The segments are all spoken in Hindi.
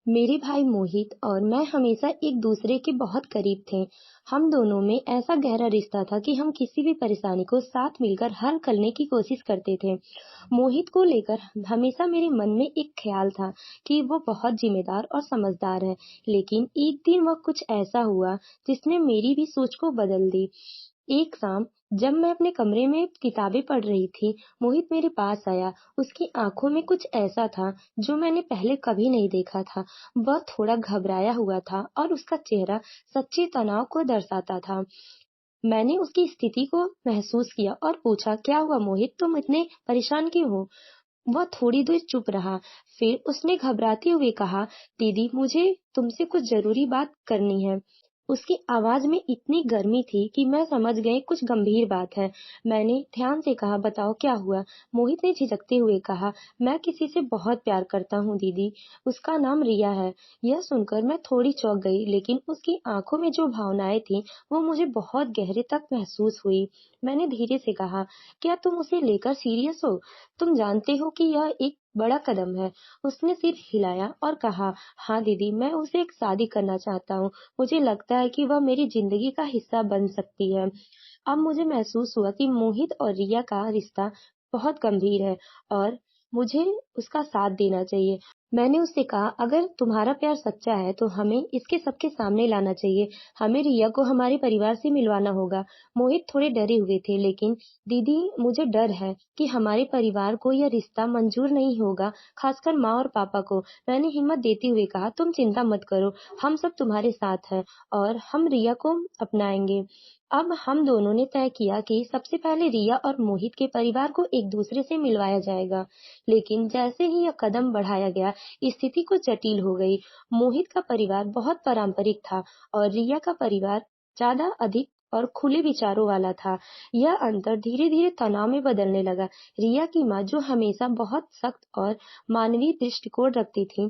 मेरे भाई मोहित और मैं हमेशा एक दूसरे के बहुत करीब थे। हम दोनों में ऐसा गहरा रिश्ता था कि हम किसी भी परेशानी को साथ मिलकर हल करने की कोशिश करते थे। मोहित को लेकर हमेशा मेरे मन में एक ख्याल था कि वो बहुत जिम्मेदार और समझदार है, लेकिन एक दिन वह कुछ ऐसा हुआ जिसने मेरी भी सोच को बदल दी। एक शाम जब मैं अपने कमरे में किताबें पढ़ रही थी, मोहित मेरे पास आया। उसकी आंखों में कुछ ऐसा था जो मैंने पहले कभी नहीं देखा था। वह थोड़ा घबराया हुआ था और उसका चेहरा सच्चे तनाव को दर्शाता था। मैंने उसकी स्थिति को महसूस किया और पूछा, क्या हुआ मोहित, तुम इतने परेशान क्यों हो? वह थोड़ी देर चुप रहा, फिर उसने घबराते हुए कहा, दीदी मुझे तुमसे कुछ जरूरी बात करनी है। उसकी आवाज में इतनी गर्मी थी कि मैं समझ गई कुछ गंभीर बात है। मैंने ध्यान से कहा, बताओ क्या हुआ? मोहित ने झिझकते हुए कहा, मैं किसी से बहुत प्यार करता हूँ दीदी। उसका नाम रिया है। यह सुनकर मैं थोड़ी चौंक गई, लेकिन उसकी आंखों में जो भावनाएं थी वो मुझे बहुत गहरे तक महसूस हुई। मैंने धीरे से कहा, क्या तुम उसे लेकर सीरियस हो? तुम जानते हो कि यह एक बड़ा कदम है। उसने सिर हिलाया और कहा, हाँ दीदी, मैं उसे एक शादी करना चाहता हूँ। मुझे लगता है कि वह मेरी जिंदगी का हिस्सा बन सकती है। अब मुझे महसूस हुआ कि मोहित और रिया का रिश्ता बहुत गंभीर है और मुझे उसका साथ देना चाहिए। मैंने उससे कहा, अगर तुम्हारा प्यार सच्चा है तो हमें इसके सबके सामने लाना चाहिए। हमें रिया को हमारे परिवार से मिलवाना होगा। मोहित थोड़े डरे हुए थे, लेकिन दीदी मुझे डर है कि हमारे परिवार को यह रिश्ता मंजूर नहीं होगा, खासकर माँ और पापा को। मैंने हिम्मत देते हुए कहा, तुम चिंता मत करो, हम सब तुम्हारे साथ हैं और हम रिया को अपनाएंगे। अब हम दोनों ने तय किया कि सबसे पहले रिया और मोहित के परिवार को एक दूसरे से मिलवाया जाएगा। लेकिन जैसे ही यह कदम बढ़ाया गया, स्थिति कुछ जटिल हो गई। मोहित का परिवार बहुत पारंपरिक था और रिया का परिवार ज्यादा अधिक और खुले विचारों वाला था। यह अंतर धीरे धीरे तनाव में बदलने लगा। रिया की माँ, जो हमेशा बहुत सख्त और मानवीय दृष्टिकोण रखती थी,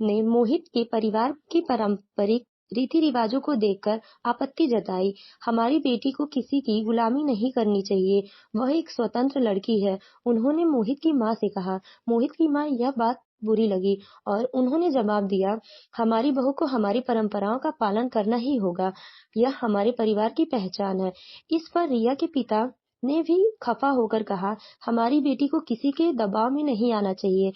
ने मोहित के परिवार की पारंपरिक रीति रिवाजों को देखकर आपत्ति जताई। हमारी बेटी को किसी की गुलामी नहीं करनी चाहिए, वह एक स्वतंत्र लड़की है, उन्होंने मोहित की माँ से कहा। मोहित की माँ यह बात बुरी लगी और उन्होंने जवाब दिया, हमारी बहू को हमारी परंपराओं का पालन करना ही होगा, यह हमारे परिवार की पहचान है। इस पर रिया के पिता ने भी खफा होकर कहा, हमारी बेटी को किसी के दबाव में नहीं आना चाहिए,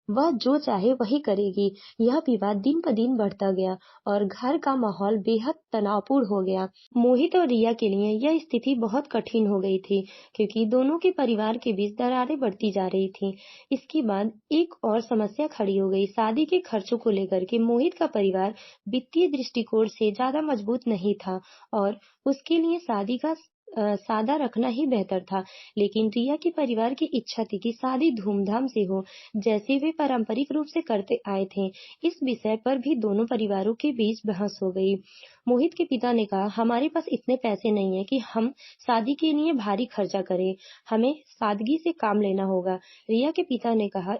वह जो चाहे वही करेगी। यह विवाद दिन ब दिन बढ़ता गया और घर का माहौल बेहद तनावपूर्ण हो गया। मोहित और रिया के लिए यह स्थिति बहुत कठिन हो गई थी, क्योंकि दोनों के परिवार के बीच दरारें बढ़ती जा रही थी। इसके बाद एक और समस्या खड़ी हो गई, शादी के खर्चों को लेकर के। मोहित का परिवार वित्तीय दृष्टिकोण से ज्यादा मजबूत नहीं था और उसके लिए शादी का सादा रखना ही बेहतर था। लेकिन रिया के परिवार की इच्छा थी कि शादी धूमधाम से हो, जैसे वे पारंपरिक रूप से करते आए थे। इस विषय पर भी दोनों परिवारों के बीच बहस हो गई। मोहित के पिता ने कहा, हमारे पास इतने पैसे नहीं है कि हम शादी के लिए भारी खर्चा करें, हमें सादगी से काम लेना होगा। रिया के पिता ने कहा,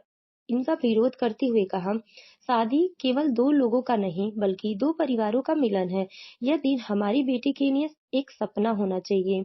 इनका विरोध करते हुए कहा, शादी केवल दो लोगों का नहीं बल्कि दो परिवारों का मिलन है। यह दिन हमारी बेटी के लिए एक सपना होना चाहिए।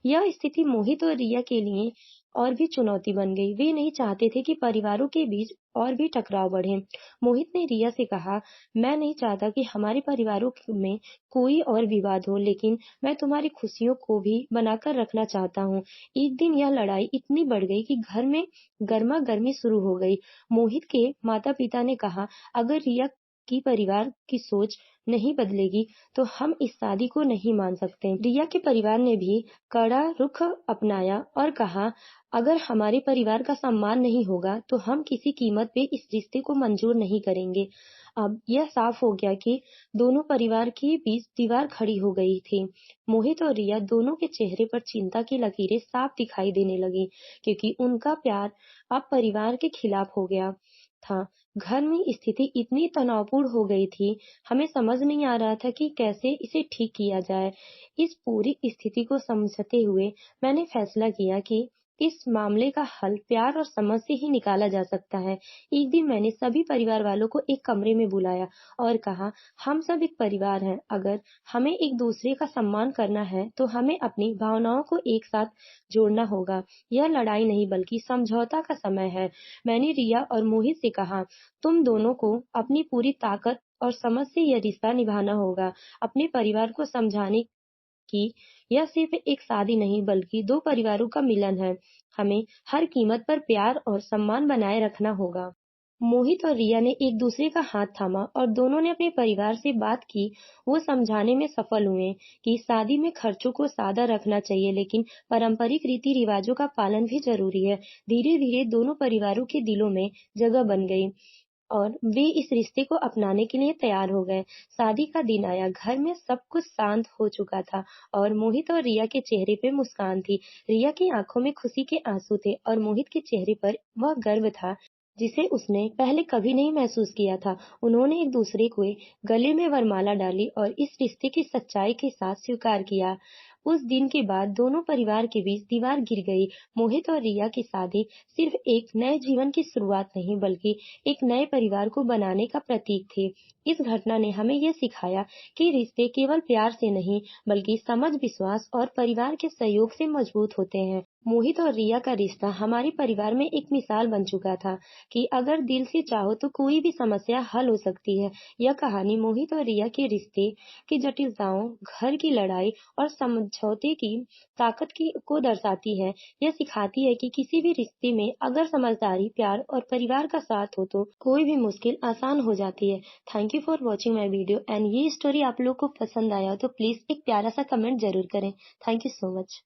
यह स्थिति मोहित और रिया के लिए और भी चुनौती बन गई। वे नहीं चाहते थे कि परिवारों के बीच और भी टकराव बढ़े। मोहित ने रिया से कहा, मैं नहीं चाहता कि हमारे परिवारों में कोई और विवाद हो, लेकिन मैं तुम्हारी खुशियों को भी बनाकर रखना चाहता हूँ। एक दिन यह लड़ाई इतनी बढ़ गई कि घर में गर्मा गर्मी शुरू हो गई। मोहित के माता पिता ने कहा, अगर रिया की परिवार की सोच नहीं बदलेगी तो हम इस शादी को नहीं मान सकते। रिया के परिवार ने भी कड़ा रुख अपनाया और कहा, अगर हमारे परिवार का सम्मान नहीं होगा तो हम किसी कीमत पे इस रिश्ते को मंजूर नहीं करेंगे। अब यह साफ हो गया कि दोनों परिवार के बीच दीवार खड़ी हो गई थी। मोहित और रिया दोनों के चेहरे पर चिंता की लकीरें साफ दिखाई देने लगी, क्योंकि उनका प्यार अब परिवार के खिलाफ हो गया था। घर में स्थिति इतनी तनावपूर्ण हो गई थी, हमें समझ नहीं आ रहा था कि कैसे इसे ठीक किया जाए। इस पूरी स्थिति को समझते हुए मैंने फैसला किया कि इस मामले का हल प्यार और समझ से ही निकाला जा सकता है। एक दिन मैंने सभी परिवार वालों को एक कमरे में बुलाया और कहा, हम सब एक परिवार हैं। अगर हमें एक दूसरे का सम्मान करना है, तो हमें अपनी भावनाओं को एक साथ जोड़ना होगा। यह लड़ाई नहीं बल्कि समझौता का समय है। मैंने रिया और मोहित से कहा, तुम दोनों को अपनी पूरी ताकत और समझ से यह रिश्ता निभाना होगा। अपने परिवार को समझाने कि यह सिर्फ एक शादी नहीं बल्कि दो परिवारों का मिलन है। हमें हर कीमत पर प्यार और सम्मान बनाए रखना होगा। मोहित और रिया ने एक दूसरे का हाथ थामा और दोनों ने अपने परिवार से बात की। वो समझाने में सफल हुए कि शादी में खर्चों को सादा रखना चाहिए, लेकिन पारंपरिक रीति रिवाजों का पालन भी जरूरी है। धीरे धीरे दोनों परिवारों के दिलों में जगह बन गई और वे इस रिश्ते को अपनाने के लिए तैयार हो गए। शादी का दिन आया, घर में सब कुछ शांत हो चुका था और मोहित और रिया के चेहरे पे मुस्कान थी। रिया की आंखों में खुशी के आंसू थे और मोहित के चेहरे पर वह गर्व था जिसे उसने पहले कभी नहीं महसूस किया था। उन्होंने एक दूसरे को गले में वरमाला डाली और इस रिश्ते की सच्चाई के साथ स्वीकार किया। उस दिन के बाद दोनों परिवार के बीच दीवार गिर गई। मोहित और रिया की शादी सिर्फ एक नए जीवन की शुरुआत नहीं बल्कि एक नए परिवार को बनाने का प्रतीक थी। इस घटना ने हमें यह सिखाया कि रिश्ते केवल प्यार से नहीं बल्कि समझ, विश्वास और परिवार के सहयोग से मजबूत होते हैं। मोहित और रिया का रिश्ता हमारे परिवार में एक मिसाल बन चुका था कि अगर दिल से चाहो तो कोई भी समस्या हल हो सकती है। यह कहानी मोहित और रिया के रिश्ते की जटिलताओं, घर की लड़ाई और समझौते की ताकत को दर्शाती है। यह सिखाती है कि किसी भी रिश्ते में अगर समझदारी, प्यार और परिवार का साथ हो तो कोई भी मुश्किल आसान हो जाती है। Thank you for watching my video and ये स्टोरी आप लोग को पसंद आया हो तो प्लीज एक प्यारा सा कमेंट जरूर करें। Thank you so much.